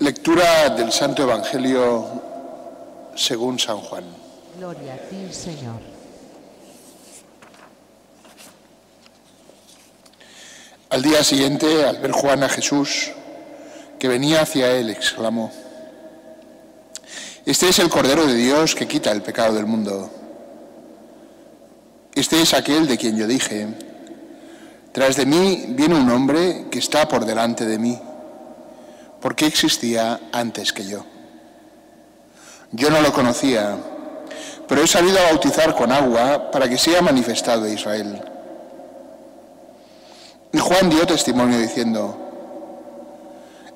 Lectura del Santo Evangelio según San Juan. Gloria a ti, Señor. Al día siguiente, al ver Juan a Jesús, que venía hacia él, exclamó: «Este es el Cordero de Dios que quita el pecado del mundo. Este es aquel de quien yo dije: tras de mí viene un hombre que está por delante de mí, porque existía antes que yo. Yo no lo conocía, pero he salido a bautizar con agua para que sea manifestado a Israel». Y Juan dio testimonio diciendo: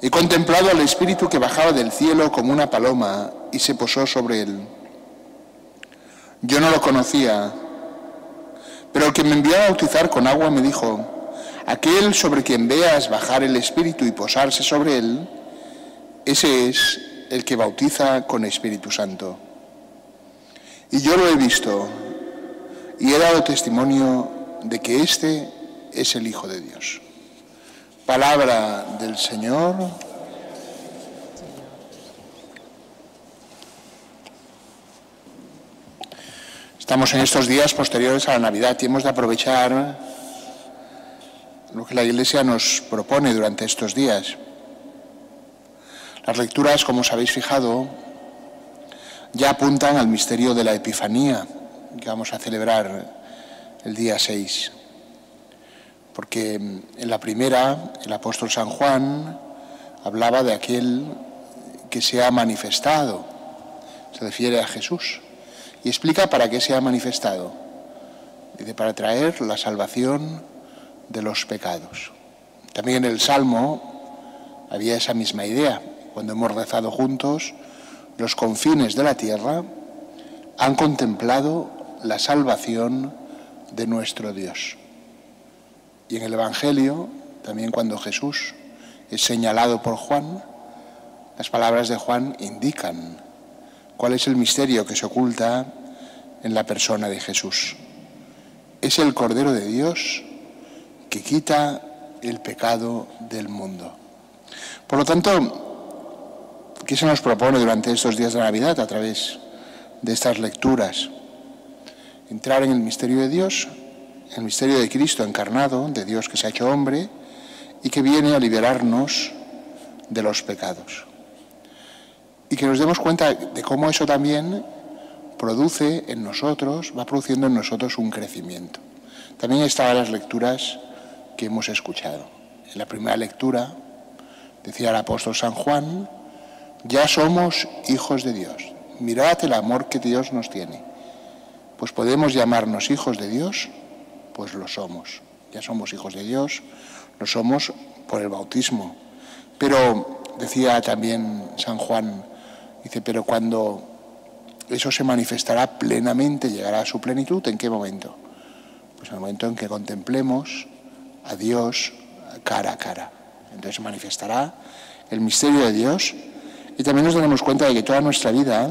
«He contemplado al Espíritu que bajaba del cielo como una paloma y se posó sobre él. Yo no lo conocía, pero el que me envió a bautizar con agua me dijo: aquel sobre quien veas bajar el Espíritu y posarse sobre él, ese es el que bautiza con Espíritu Santo. Y yo lo he visto y he dado testimonio de que este es el Hijo de Dios». Palabra del Señor. Estamos en estos días posteriores a la Navidad y hemos de aprovechar lo que la Iglesia nos propone durante estos días. Las lecturas, como os habéis fijado, ya apuntan al misterio de la Epifanía, que vamos a celebrar el día 6. Porque en la primera, el apóstol San Juan hablaba de aquel que se ha manifestado, se refiere a Jesús, y explica para qué se ha manifestado. Dice: para traer la salvación de los pecados. También en el Salmo había esa misma idea. Cuando hemos rezado juntos, los confines de la tierra han contemplado la salvación de nuestro Dios. Y en el Evangelio, también cuando Jesús es señalado por Juan, las palabras de Juan indican cuál es el misterio que se oculta en la persona de Jesús. Es el Cordero de Dios que quita el pecado del mundo. Por lo tanto, ¿qué se nos propone durante estos días de Navidad a través de estas lecturas? Entrar en el misterio de Dios, el misterio de Cristo encarnado, de Dios que se ha hecho hombre y que viene a liberarnos de los pecados. Y que nos demos cuenta de cómo eso también produce en nosotros, va produciendo en nosotros un crecimiento. También estaban las lecturas que hemos escuchado. En la primera lectura decía el apóstol San Juan: ya somos hijos de Dios. Mirad el amor que Dios nos tiene. Pues podemos llamarnos hijos de Dios, pues lo somos. Ya somos hijos de Dios, lo somos por el bautismo. Pero, decía también San Juan, dice: pero cuando eso se manifestará plenamente, llegará a su plenitud, ¿en qué momento? Pues en el momento en que contemplemos a Dios cara a cara. Entonces se manifestará el misterio de Dios y también nos daremos cuenta de que toda nuestra vida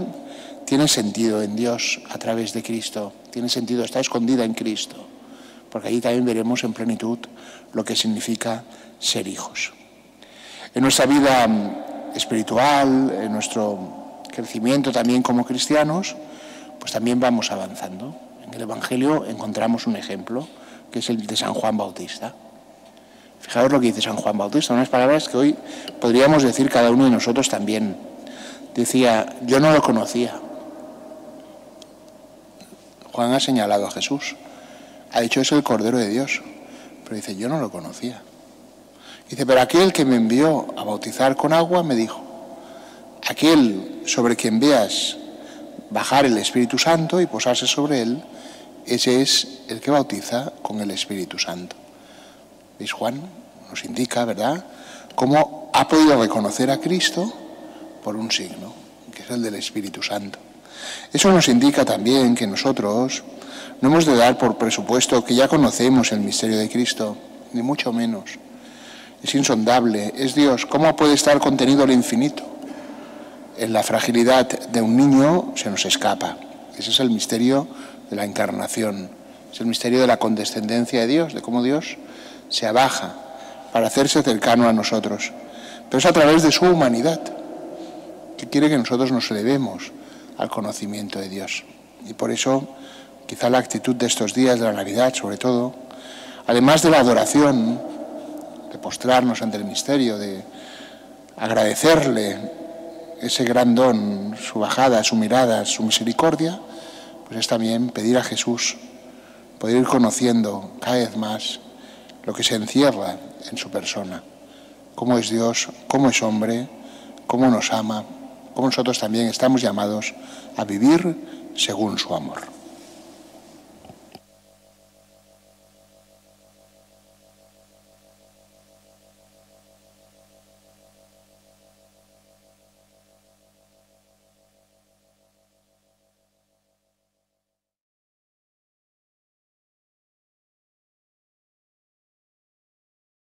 tiene sentido en Dios a través de Cristo. Tiene sentido, está escondida en Cristo. Porque allí también veremos en plenitud lo que significa ser hijos. En nuestra vida espiritual, en nuestro crecimiento también como cristianos, pues también vamos avanzando. En el Evangelio encontramos un ejemplo, que es el de San Juan Bautista. Fijaos lo que dice San Juan Bautista, unas palabras que hoy podríamos decir cada uno de nosotros también. Decía: yo no lo conocía. Juan ha señalado a Jesús. Ha dicho: es el Cordero de Dios. Pero dice: yo no lo conocía. Dice: pero aquel que me envió a bautizar con agua me dijo: aquel sobre quien veas bajar el Espíritu Santo y posarse sobre él, ese es el que bautiza con el Espíritu Santo. ¿Veis? Juan nos indica, ¿verdad?, cómo ha podido reconocer a Cristo por un signo, que es el del Espíritu Santo. Eso nos indica también que nosotros no hemos de dar por presupuesto que ya conocemos el misterio de Cristo, ni mucho menos. Es insondable, es Dios. ¿Cómo puede estar contenido el infinito? En la fragilidad de un niño se nos escapa. Ese es el misterio de la encarnación. Es el misterio de la condescendencia de Dios, de cómo Dios se abaja para hacerse cercano a nosotros. Pero es a través de su humanidad. que quiere que nosotros nos elevemos al conocimiento de Dios. Y por eso, quizá la actitud de estos días de la Navidad, sobre todo, además de la adoración, de postrarnos ante el misterio, de agradecerle ese gran don, su bajada, su mirada, su misericordia, pues es también pedir a Jesús poder ir conociendo cada vez más lo que se encierra en su persona, cómo es Dios, cómo es hombre, cómo nos ama, cómo nosotros también estamos llamados a vivir según su amor.